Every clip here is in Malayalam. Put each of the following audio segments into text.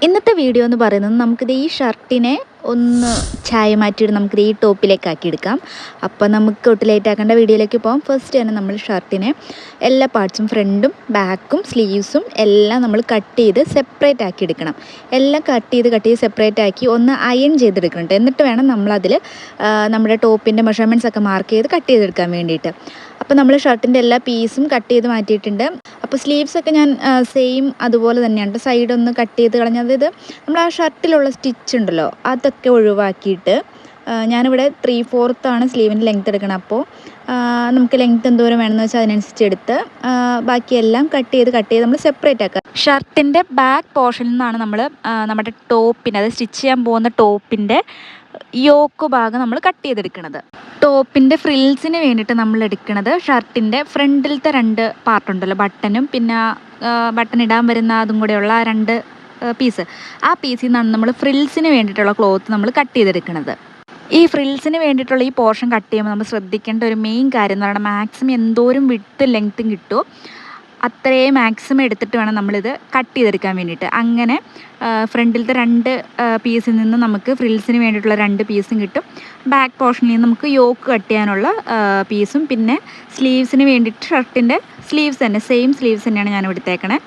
ഇന്നത്തെ വീഡിയോ എന്ന് പറയുന്നത് നമുക്കിത് ഈ ഷർട്ടിനെ ഒന്ന് ചായ മാറ്റിയിട്ട് നമുക്കിത് ഈ ടോപ്പിലേക്ക് ആക്കിയെടുക്കാം. അപ്പോൾ നമുക്ക് ഒട്ട് ലേറ്റ് ആക്കേണ്ട വീഡിയോയിലേക്ക് പോകാം. ഫസ്റ്റ് തന്നെ നമ്മൾ ഷർട്ടിനെ എല്ലാ പാർട്സും ഫ്രണ്ടും ബാക്കും സ്ലീവ്സും എല്ലാം നമ്മൾ കട്ട് ചെയ്ത് സെപ്പറേറ്റ് ആക്കി എടുക്കണം. എല്ലാം കട്ട് ചെയ്ത് സെപ്പറേറ്റ് ആക്കി ഒന്ന് അയൺ ചെയ്തെടുക്കണം. എന്നിട്ട് വേണം നമ്മളതിൽ നമ്മുടെ ടോപ്പിൻ്റെ മെഷർമെൻറ്റ്സ് ഒക്കെ മാർക്ക് ചെയ്ത് കട്ട് ചെയ്തെടുക്കാൻ വേണ്ടിയിട്ട്. അപ്പോൾ നമ്മൾ ഷർട്ടിൻ്റെ എല്ലാ പീസും കട്ട് ചെയ്ത് മാറ്റിയിട്ടുണ്ട്. അപ്പോൾ സ്ലീവ്സൊക്കെ ഞാൻ സെയിം അതുപോലെ തന്നെയാണ്. സൈഡൊന്ന് കട്ട് ചെയ്ത് കളഞ്ഞത്. അതായത് നമ്മൾ ആ ഷർട്ടിലുള്ള സ്റ്റിച്ച് ഉണ്ടല്ലോ അതൊക്കെ ഒഴിവാക്കിയിട്ട് ഞാനിവിടെ 3/4 സ്ലീവിൻ്റെ ലെങ്ത്ത് എടുക്കണം. അപ്പോൾ നമുക്ക് ലെങ്ത്ത് എന്തോരം വേണമെന്ന് വെച്ചാൽ അതിനനുസരിച്ച് എടുത്ത് ബാക്കിയെല്ലാം കട്ട് ചെയ്ത് നമ്മൾ സെപ്പറേറ്റ് ആക്കുക. ഷർട്ടിൻ്റെ ബാക്ക് പോർഷനിൽ നിന്നാണ് നമ്മൾ നമ്മുടെ ടോപ്പിൻ്റെ, അത് സ്റ്റിച്ച് ചെയ്യാൻ പോകുന്ന ടോപ്പിൻ്റെ യോക്ക് ഭാഗം നമ്മൾ കട്ട് ചെയ്തെടുക്കുന്നത്. ടോപ്പിൻ്റെ ഫ്രിൽസിന് വേണ്ടിയിട്ട് നമ്മൾ എടുക്കുന്നത് ഷർട്ടിൻ്റെ ഫ്രണ്ടിലത്തെ 2 പാർട്ടുണ്ടല്ലോ, ബട്ടനും പിന്നെ ബട്ടൺ ഇടാൻ വരുന്ന അതും കൂടെയുള്ള ആ 2 പീസ്. ആ പീസിൽ നിന്നാണ് നമ്മൾ ഫ്രിൽസിന് വേണ്ടിയിട്ടുള്ള ക്ലോത്ത് നമ്മൾ കട്ട് ചെയ്തെടുക്കുന്നത്. ഈ ഫ്രിൽസിന് വേണ്ടിയിട്ടുള്ള ഈ പോർഷൻ കട്ട് ചെയ്യുമ്പോൾ നമ്മൾ ശ്രദ്ധിക്കേണ്ട ഒരു മെയിൻ കാര്യം എന്ന് പറയുന്നത് മാക്സിമം എന്തോരം വിഡ്ത്ത് ലെങ്ത്തും കിട്ടുമോ അത്രയും മാക്സിമം എടുത്തിട്ട് വേണം നമ്മളിത് കട്ട് ചെയ്തെടുക്കാൻ വേണ്ടിയിട്ട്. അങ്ങനെ ഫ്രണ്ടിലത്തെ 2 പീസിൽ നിന്ന് നമുക്ക് ഫ്രിൽസിന് വേണ്ടിയിട്ടുള്ള 2 പീസും കിട്ടും. ബാക്ക് പോർഷനിൽ നിന്ന് നമുക്ക് യോക്ക് കട്ട് ചെയ്യാനുള്ള പീസും, പിന്നെ സ്ലീവ്സിന് വേണ്ടിയിട്ട് ഷർട്ടിൻ്റെ സ്ലീവ്സ് തന്നെ സെയിം സ്ലീവ്സ് തന്നെയാണ് ഞാൻ എടുത്തേക്കണേ.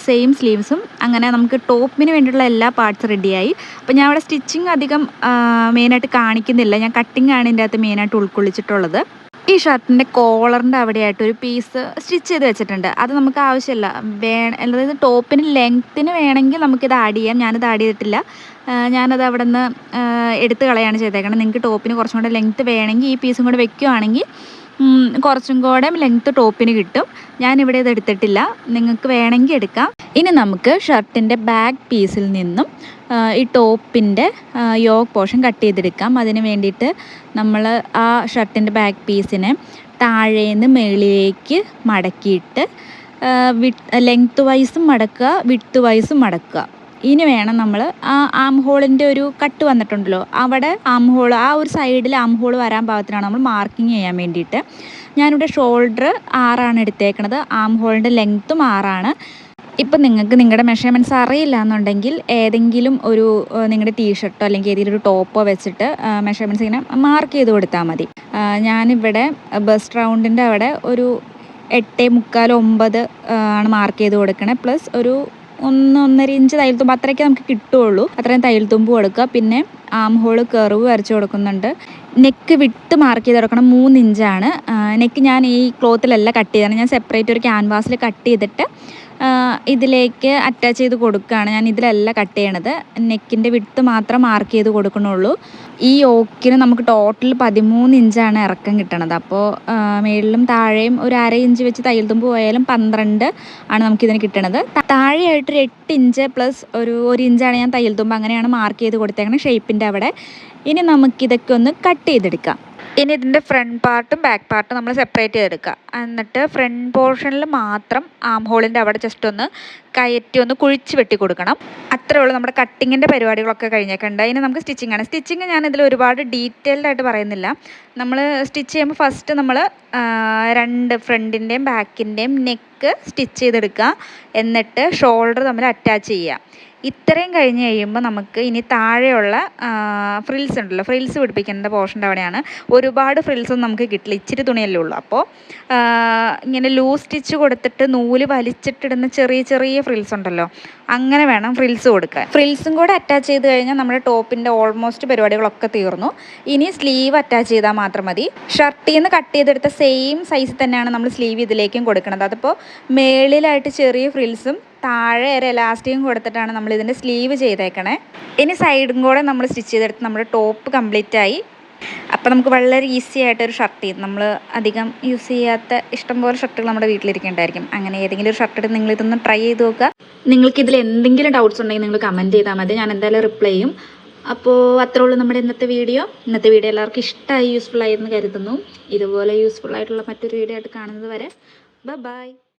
സെയിം സ്ലീവ്സും. അങ്ങനെ നമുക്ക് ടോപ്പിന് വേണ്ടിയിട്ടുള്ള എല്ലാ പാർട്സ് റെഡിയായി. അപ്പോൾ ഞാൻ അവിടെ സ്റ്റിച്ചിങ് അധികം മെയിനായിട്ട് കാണിക്കുന്നില്ല, ഞാൻ കട്ടിങ് ആണ് ഇതിൻ്റെ അകത്ത് മെയിനായിട്ട് ഉൾക്കൊള്ളിച്ചിട്ടുള്ളത്. ഈ ഷർട്ടിൻ്റെ കോളറിൻ്റെ അവിടെയായിട്ട് ഒരു പീസ് സ്റ്റിച്ച് ചെയ്ത് വെച്ചിട്ടുണ്ട്. അത് നമുക്ക് ആവശ്യമില്ല, അതായത് ടോപ്പിന് ലെങ്ത്തിന് വേണമെങ്കിൽ നമുക്കിത് ആഡ് ചെയ്യാം. ഞാനിത് ആഡ് ചെയ്തിട്ടില്ല, ഞാനത് അവിടെ നിന്ന് എടുത്ത് കളയാണ് ചെയ്തേക്കണം. നിങ്ങൾക്ക് ടോപ്പിന് കുറച്ചും കൂടെ ലെങ്ത്ത് വേണമെങ്കിൽ ഈ പീസും കൂടെ വെക്കുകയാണെങ്കിൽ കുറച്ചും കൂടെ ലെങ്ത്ത് ടോപ്പിന് കിട്ടും. ഞാനിവിടെ ഇത് എടുത്തിട്ടില്ല, നിങ്ങൾക്ക് വേണമെങ്കിൽ എടുക്കാം. ഇനി നമുക്ക് ഷർട്ടിൻ്റെ ബാക്ക് പീസിൽ നിന്നും ഈ ടോപ്പിൻ്റെ യോക്ക് പോർഷൻ കട്ട് ചെയ്തെടുക്കാം. അതിന് വേണ്ടിയിട്ട് നമ്മൾ ആ ഷർട്ടിൻ്റെ ബാക്ക് പീസിനെ താഴേന്ന് മുകളിലേക്ക് മടക്കിയിട്ട് ലെങ്ത്ത് വൈസും മടക്കുക, വിഡ്ത്ത് വൈസും മടക്കുക. ഇനി വേണം നമ്മൾ ആ ആം ഹോളിൻ്റെ ഒരു കട്ട് വന്നിട്ടുണ്ടല്ലോ, അവിടെ ആം ഹോൾ, ആ ഒരു സൈഡിൽ ആം ഹോൾ വരാൻ പാകത്തിനാണ് നമ്മൾ മാർക്കിങ് ചെയ്യാൻ വേണ്ടിയിട്ട്. ഞാനിവിടെ ഷോൾഡർ 6 എടുത്തേക്കണത്, ആം ഹോളിൻ്റെ ലെങ്ത്തും 6. ഇപ്പം നിങ്ങൾക്ക് നിങ്ങളുടെ മെഷർമെൻറ്റ്സ് അറിയില്ല എന്നുണ്ടെങ്കിൽ ഏതെങ്കിലും ഒരു നിങ്ങളുടെ ടീഷർട്ടോ അല്ലെങ്കിൽ ഏതെങ്കിലും ഒരു ടോപ്പോ വെച്ചിട്ട് മെഷർമെൻറ്റ്സ് ഇങ്ങനെ മാർക്ക് ചെയ്ത് കൊടുത്താൽ മതി. ഞാനിവിടെ ബസ്റ്റ് റൗണ്ടിൻ്റെ അവിടെ ഒരു 8.75 9 ആണ് മാർക്ക് ചെയ്ത് കൊടുക്കണേ. പ്ലസ് ഒരു 1-1.5 ഇഞ്ച് തയ്യൽ തുമ്പ്, അത്രയൊക്കെ നമുക്ക് കിട്ടുകയുള്ളൂ. അത്രയും തയ്യൽ തുമ്പ് കൊടുക്കുക. പിന്നെ ആം ഹോൾ കർവ് വരച്ച് കൊടുക്കുന്നുണ്ട്. നെക്ക് വിട്ട് മാർക്ക് ചെയ്ത് കൊടുക്കണം, 3 ഇഞ്ചാണ് നെക്ക്. ഞാൻ ഈ ക്ലോത്തിലല്ല കട്ട് ചെയ്താണ്, ഞാൻ സെപ്പറേറ്റ് ഒരു ക്യാൻവാസിൽ കട്ട് ചെയ്തിട്ട് ഇതിലേക്ക് അറ്റാച്ച് ചെയ്ത് കൊടുക്കുകയാണ്. ഞാൻ ഇതിലല്ല കട്ട് ചെയ്യണത്, നെക്കിൻ്റെ വിട്ട് മാത്രം മാർക്ക് ചെയ്ത് കൊടുക്കണുള്ളൂ. ഈ യോക്കിന് നമുക്ക് ടോട്ടൽ 13 ഇഞ്ചാണ് ഇറക്കം കിട്ടണത്. അപ്പോൾ മേളിലും താഴെയും ഒരു 1/2 ഇഞ്ച് വെച്ച് തയ്യൽ തുമ്പ് പോയാലും 12 ആണ് നമുക്കിതിന് കിട്ടണത്. താഴെയായിട്ടൊരു 8 ഇഞ്ച് പ്ലസ് ഒരു 1 ഇഞ്ചാണ് ഞാൻ തയ്യൽ തുമ്പ് അങ്ങനെയാണ് മാർക്ക് ചെയ്ത് കൊടുത്തേക്കണം ഷേപ്പിൻ്റെ അവിടെ. ഇനി നമുക്കിതൊക്കെ ഒന്ന് കട്ട് ചെയ്തെടുക്കാം. ഇനി ഇതിൻ്റെ ഫ്രണ്ട് പാർട്ടും ബാക്ക് പാർട്ടും നമ്മൾ സെപ്പറേറ്റ് ചെയ്തെടുക്കുക. എന്നിട്ട് ഫ്രണ്ട് പോർഷനിൽ മാത്രം ആം ഹോളിൻ്റെ അവിടെ ജസ്റ്റ് ഒന്ന് കയറ്റി ഒന്ന് കുഴിച്ച് വെട്ടി കൊടുക്കണം. അത്രേ ഉള്ളൂ. നമ്മുടെ കട്ടിങ്ങിൻ്റെ പരിപാടികളൊക്കെ കഴിഞ്ഞേക്കുണ്ട്. ഇനി നമുക്ക് സ്റ്റിച്ചിങ് ആണ്. സ്റ്റിച്ചിങ് ഞാനിതിൽ ഒരുപാട് ഡീറ്റെയിൽഡ് ആയിട്ട് പറയുന്നില്ല. നമ്മൾ സ്റ്റിച്ച് ചെയ്യുമ്പോൾ ഫസ്റ്റ് നമ്മൾ 2 ഫ്രണ്ടിൻ്റെയും ബാക്കിൻ്റെയും നെക്ക് സ്റ്റിച്ച് ചെയ്തെടുക്കുക. എന്നിട്ട് ഷോൾഡർ തമ്മിൽ അറ്റാച്ച് ചെയ്യുക. ഇത്രയും കഴിഞ്ഞ് കഴിയുമ്പോൾ നമുക്ക് ഇനി താഴെയുള്ള ഫ്രിൽസ് ഉണ്ടല്ലോ, ഫ്രിൽസ് പിടിപ്പിക്കേണ്ട പോർഷൻ്റെ അവിടെയാണ്. ഒരുപാട് ഫ്രിൽസൊന്നും നമുക്ക് കിട്ടില്ല, ഇച്ചിരി തുണിയല്ലേ ഉള്ളൂ. അപ്പോൾ ഇങ്ങനെ ലൂസ് സ്റ്റിച്ച് കൊടുത്തിട്ട് നൂല് വലിച്ചിട്ടിടുന്ന ചെറിയ ഫ്രിൽസ് ഉണ്ടല്ലോ, അങ്ങനെ വേണം ഫ്രിൽസ് കൊടുക്കാൻ. ഫ്രിൽസും കൂടെ അറ്റാച്ച് ചെയ്ത് കഴിഞ്ഞാൽ നമ്മുടെ ടോപ്പിൻ്റെ ഓൾമോസ്റ്റ് പരിപാടികളൊക്കെ തീർന്നു. ഇനി സ്ലീവ് അറ്റാച്ച് ചെയ്താൽ മാത്രം മതി. ഷർട്ടിൽ നിന്ന് കട്ട് ചെയ്തെടുത്ത സെയിം സൈസിൽ തന്നെയാണ് നമ്മൾ സ്ലീവ് ഇതിലേക്കും കൊടുക്കുന്നത്. അതിപ്പോൾ മേളിലായിട്ട് ചെറിയ ഫ്രിൽസും താഴെ ഒരു എലാസ്റ്റിക്കും കൊടുത്തിട്ടാണ് നമ്മൾ ഇതിൻ്റെ സ്ലീവ് ചെയ്തേക്കണേ. ഇനി സൈഡും കൂടെ നമ്മൾ സ്റ്റിച്ച് ചെയ്തെടുത്ത് നമ്മുടെ ടോപ്പ് കംപ്ലീറ്റ് ആയി. അപ്പോൾ നമുക്ക് വളരെ ഈസി ആയിട്ടൊരു ഷർട്ട് ചെയ്ത്, നമ്മൾ അധികം യൂസ് ചെയ്യാത്ത ഇഷ്ടംപോലെ ഷർട്ടുകൾ നമ്മുടെ വീട്ടിലിരിക്കേണ്ടായിരിക്കും. അങ്ങനെ ഏതെങ്കിലും ഒരു ഷർട്ട് എടുത്ത് നിങ്ങളിതൊന്ന് ട്രൈ ചെയ്ത് നോക്കുക. നിങ്ങൾക്കിതിൽ എന്തെങ്കിലും ഡൗട്ട്സ് ഉണ്ടെങ്കിൽ നിങ്ങൾ കമൻറ്റ് ചെയ്താൽ മതി, ഞാൻ എന്തായാലും റിപ്ലൈ ചെയ്യും. അപ്പോൾ അത്രേ ഉള്ളൂ നമ്മുടെ ഇന്നത്തെ വീഡിയോ എല്ലാവർക്കും ഇഷ്ടമായി, യൂസ്ഫുൾ ആയി എന്ന് കരുതുന്നു. ഇതുപോലെ യൂസ്ഫുൾ ആയിട്ടുള്ള മറ്റൊരു വീഡിയോ ആയിട്ട് കാണുന്നത് വരെ ബൈ.